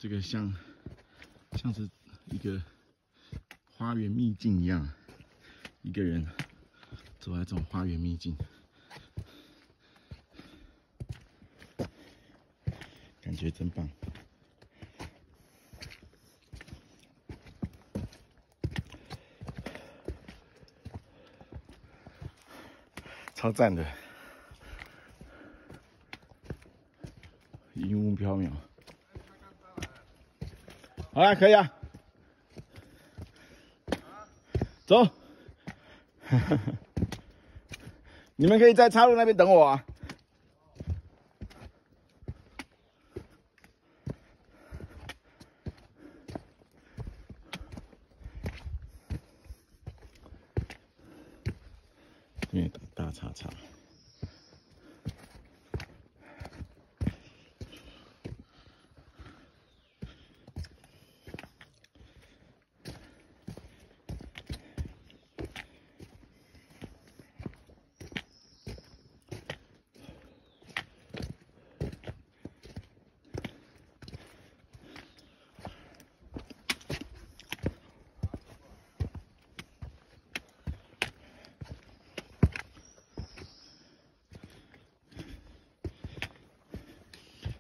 这个像是一个花园秘境一样，一个人走在这种花园秘境，感觉真棒。超赞的，云雾飘渺。好了，可以啊，走。你们可以在岔路那边等我啊。这边大叉叉。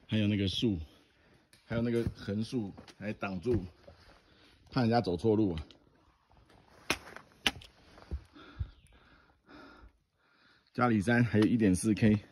还有那个树，还有那个横树来挡住，怕人家走错路啊。嘉里山还有1.4K。